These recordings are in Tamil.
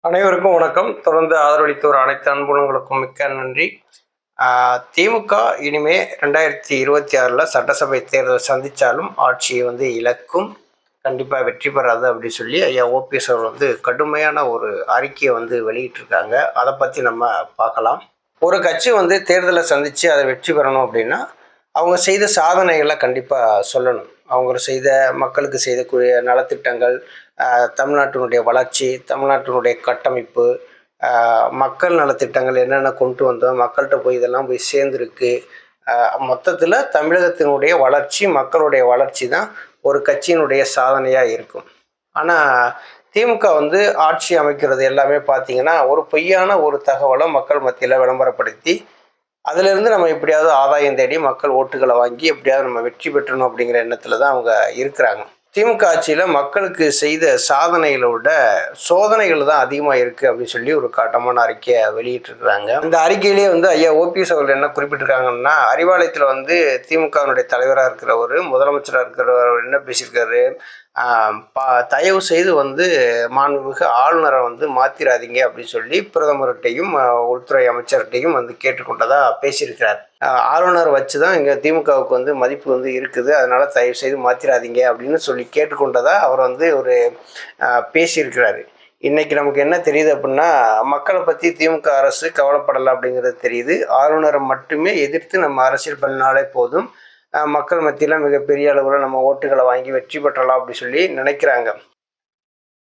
அனைவருக்கும் வணக்கம். தொடர்ந்து ஆதரவளித்தோர் அனைத்து அன்புணங்களுக்கும் மிக்க நன்றி. திமுக இனிமே 2026 சட்டசபை தேர்தல் சந்திச்சாலும் ஆட்சியை இழக்கும், கண்டிப்பாக வெற்றி பெறாது அப்படி சொல்லி ஐயா ஓபிஎஸ் அவர்கள் கடுமையான ஒரு அறிக்கையை வெளியிட்டிருக்காங்க. அதை பற்றி நம்ம பார்க்கலாம். ஒரு கட்சி தேர்தலை சந்தித்து அதை வெற்றி பெறணும் அப்படின்னா அவங்க செய்த சாதனைகளை கண்டிப்பாக சொல்லணும். அவங்க செய்த மக்களுக்கு செய்தக்கூடிய நலத்திட்டங்கள், தமிழ்நாட்டினுடைய வளர்ச்சி, தமிழ்நாட்டினுடைய கட்டமைப்பு, மக்கள் நலத்திட்டங்கள் என்னென்ன கொண்டு வந்தோம், மக்கள்கிட்ட போய் இதெல்லாம் போய் சேர்ந்துருக்கு. மொத்தத்தில் தமிழகத்தினுடைய வளர்ச்சி, மக்களுடைய வளர்ச்சி தான் ஒரு கட்சியினுடைய சாதனையாக இருக்கும். ஆனால் திமுக ஆட்சி அமைக்கிறது எல்லாமே பார்த்திங்கன்னா ஒரு பொய்யான ஒரு தகவலை மக்கள் மத்தியில் விளம்பரப்படுத்தி அதிலிருந்து நம்ம எப்படியாவது ஆதாயம் தேடி மக்கள் ஓட்டுகளை வாங்கி எப்படியாவது நம்ம வெற்றி பெற்றணும் அப்படிங்கிற எண்ணத்தில் தான் அவங்க இருக்கிறாங்க. திமுக ஆட்சியில் மக்களுக்கு செய்த சாதனைகளை விட சோதனைகள் தான் அதிகமாக இருக்குது அப்படின்னு சொல்லி ஒரு காட்டமான அறிக்கையை வெளியிட்டிருக்கிறாங்க. இந்த அறிக்கையிலேயே ஐயா ஓபிஎஸ் அவர்கள் என்ன குறிப்பிட்டிருக்காங்கன்னா, அறிவாலயத்தில் திமுகவினுடைய தலைவராக இருக்கிறவர், முதலமைச்சராக இருக்கிறவர் என்ன பேசியிருக்காரு, தயவு செய்து மாண்புமிகு ஆளுநரை மாற்றிடாதீங்க அப்படின்னு சொல்லி பிரதமர்கிட்டையும் உள்துறை அமைச்சர்கிட்டையும் கேட்டுக்கொண்டதாக பேசியிருக்கிறார். ஆளுநர் வச்சு தான் இங்கே திமுகவுக்கு மதிப்பு இருக்குது, அதனால் தயவு செய்து மாற்றிடாதீங்க அப்படின்னு சொல்லி கேட்டுக்கொண்டதாக அவர் ஒரு பேசியிருக்கிறாரு. இன்றைக்கி நமக்கு என்ன தெரியுது அப்படின்னா, மக்களை பற்றி திமுக அரசு கவலைப்படலை அப்படிங்கிறது தெரியுது. ஆளுநரை மட்டுமே எதிர்த்து நம்ம அரசியல் பண்ணினாலே போதும், மக்கள் மத்தியில் மிகப்பெரிய அளவில் நம்ம ஓட்டுகளை வாங்கி வெற்றி பெற்றலாம் அப்படி சொல்லி நினைக்கிறாங்க.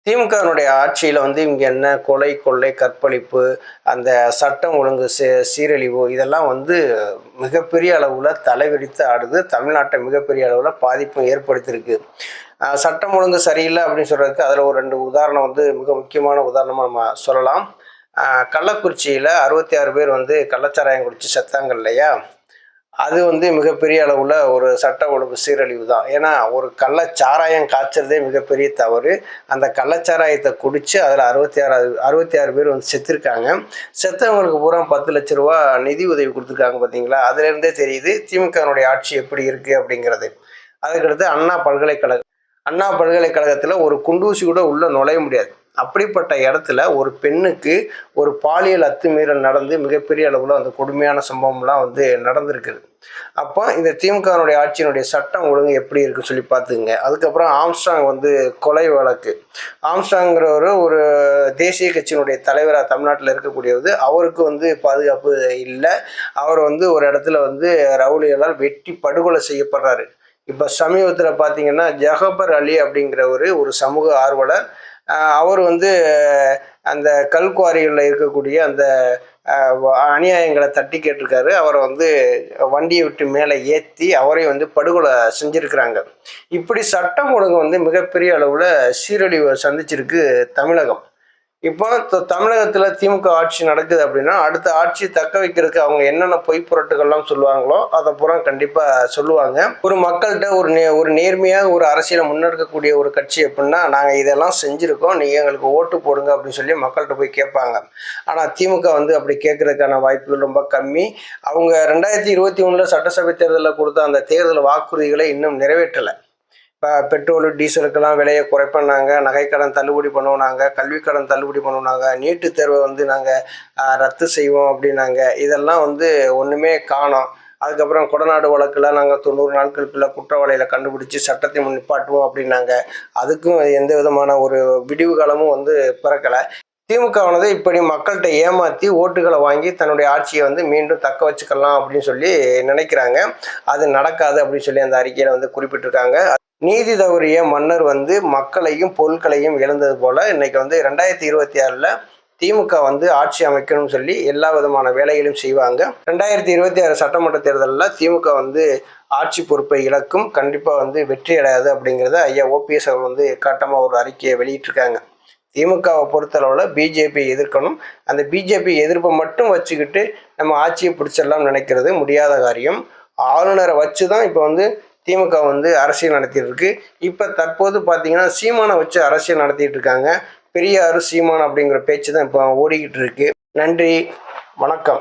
திமுகவினுடைய ஆட்சியில் இங்கே என்ன கொலை, கொள்ளை, கற்பழிப்பு, அந்த சட்டம் ஒழுங்கு சீரழிவு இதெல்லாம் மிகப்பெரிய அளவில் தலைவிரித்து ஆடுது. தமிழ்நாட்டை மிகப்பெரிய அளவில் பாதிப்பும் ஏற்படுத்தியிருக்கு. சட்டம் ஒழுங்கு சரியில்லை அப்படின்னு சொல்கிறதுக்கு அதில் ஒரு 2 உதாரணம் மிக முக்கியமான உதாரணமாக நம்ம சொல்லலாம். கள்ளக்குறிச்சியில் 66 பேர் கள்ளச்சாராயம் குடித்து செத்தாங்க இல்லையா, அது மிகப்பெரிய அளவில் ஒரு சட்ட ஒழுங்கு சீரழிவு தான். ஏன்னா ஒரு கள்ளச்சாராயம் காய்ச்சறதே மிகப்பெரிய தவறு. அந்த கள்ளச்சாராயத்தை குடித்து அதில் 66 பேர் செத்துருக்காங்க. செத்தவங்களுக்கு பூரா 10 லட்ச ரூபா நிதி உதவி கொடுத்துருக்காங்க பார்த்தீங்களா. அதுலேருந்தே தெரியுது திமுகனுடைய ஆட்சி எப்படி இருக்குது அப்படிங்கிறது. அதுக்கடுத்து அண்ணா பல்கலைக்கழகத்தில் ஒரு குண்டூசி கூட உள்ளே நுழைய முடியாது. அப்படிப்பட்ட இடத்துல ஒரு பெண்ணுக்கு ஒரு பாலியல் அத்துமீறல் நடந்து மிகப்பெரிய அளவில் அந்த கொடுமையான சம்பவம்லாம் நடந்திருக்குது. அப்போ இந்த திமுகனுடைய ஆட்சியினுடைய சட்டம் ஒழுங்கு எப்படி இருக்குன்னு சொல்லி பார்த்துங்க. அதுக்கப்புறம் ஆம்ஸ்ட்ராங் கொலை வழக்கு. ஆம்ஸ்ட்ராங்கிறவர் ஒரு தேசிய கட்சியினுடைய தலைவராக தமிழ்நாட்டில் இருக்கக்கூடியது. அவருக்கு பாதுகாப்பு இல்லை. அவர் ஒரு இடத்துல ரவுடிகளால் வெட்டி படுகொலை செய்யப்படுறாரு. இப்போ சமீபத்தில் பார்த்தீங்கன்னா ஜஹபர் அலி அப்படிங்கிறவர் ஒரு சமூக ஆர்வலர். அவர் அந்த கல்குவாரிகளில் இருக்கக்கூடிய அந்த அநியாயங்களை தட்டி கேட்டிருக்காரு. அவரை வண்டியை விட்டு மேலே ஏற்றி அவரையும் படுகொலை செஞ்சுருக்கிறாங்க. இப்படி சட்டம் ஒழுங்கு மிகப்பெரிய அளவில் சீரழிவை சந்திச்சிருக்கு தமிழகம். இப்போ தமிழகத்தில் திமுக ஆட்சி நடக்குது அப்படின்னா அடுத்த ஆட்சியை தக்க வைக்கிறதுக்கு அவங்க என்னென்ன பொய் புரட்டுகள்லாம் சொல்லுவாங்களோ அதை பூரா கண்டிப்பாக சொல்லுவாங்க. ஒரு மக்கள்கிட்ட ஒரு நேர்மையாக ஒரு அரசியலை முன்னெடுக்கக்கூடிய ஒரு கட்சி அப்படின்னா, நாங்கள் இதெல்லாம் செஞ்சுருக்கோம், நீங்கள் எங்களுக்கு ஓட்டு போடுங்க அப்படின்னு சொல்லி மக்கள்கிட்ட போய் கேட்பாங்க. ஆனால் திமுக அப்படி கேட்கறதுக்கான வாய்ப்புகள் ரொம்ப கம்மி. அவங்க 2021 சட்டசபை தேர்தலில் கொடுத்த அந்த தேர்தல் வாக்குறுதிகளை இன்னும் நிறைவேற்றலை. இப்போ பெட்ரோலு டீசலுக்கெல்லாம் விலையை குறைப்பண்ணாங்க, நகைக்கடன் தள்ளுபடி பண்ணுவோனாங்க, கல்விக்கடன் தள்ளுபடி பண்ணுவோனாங்க, நீட்டு தேர்வை நாங்கள் ரத்து செய்வோம் அப்படின்னாங்க. இதெல்லாம் ஒன்றுமே காணோம். அதுக்கப்புறம் கொடநாடு வழக்கில் நாங்கள் 90 நாட்களுக்குள்ள குற்றவாளிகளை கண்டுபிடிச்சி சட்டத்தை நிப்பாட்டுவோம் அப்படின்னாங்க. அதுக்கும் எந்த விதமான ஒரு விடிவு காலமும் பிறக்கலை. திமுகவானது இப்படி மக்கள்கிட்ட ஏமாற்றி ஓட்டுகளை வாங்கி தன்னுடைய ஆட்சியை மீண்டும் தக்க வச்சுக்கலாம் அப்படின்னு சொல்லி நினைக்கிறாங்க. அது நடக்காது அப்படின்னு சொல்லி அந்த அறிக்கையில் குறிப்பிட்டிருக்காங்க. நீதி தவறிய மன்னர் மக்களையும் பொருட்களையும் இழந்தது போல இன்னைக்கு 2026 திமுக ஆட்சி அமைக்கணும்னு சொல்லி எல்லா விதமான வேலைகளையும் செய்வாங்க. 2026 சட்டமன்ற தேர்தலில் திமுக ஆட்சி பொறுப்பை இழக்கும், கண்டிப்பாக வெற்றி அடையாது அப்படிங்கிறத ஐயா ஓபிஎஸ் அவர் காட்டமாக ஒரு அறிக்கையை வெளியிட்டிருக்காங்க. திமுகவை பொறுத்தளவில் பிஜேபி எதிர்க்கணும். அந்த பிஜேபி எதிர்ப்பை மட்டும் வச்சுக்கிட்டு நம்ம ஆட்சியை பிடிச்சிடலாம் நினைக்கிறது முடியாத காரியம். ஆளுநரை வச்சு தான் இப்போ திமுக அரசியல் நடத்திட்டு இருக்கு. இப்போ தற்போது பார்த்தீங்கன்னா சீமானை வச்சு அரசியல் நடத்திட்டு இருக்காங்க. பெரியார் சீமான் அப்படிங்கிற பேச்சு தான் இப்போ ஓடிக்கிட்டு இருக்கு. நன்றி, வணக்கம்.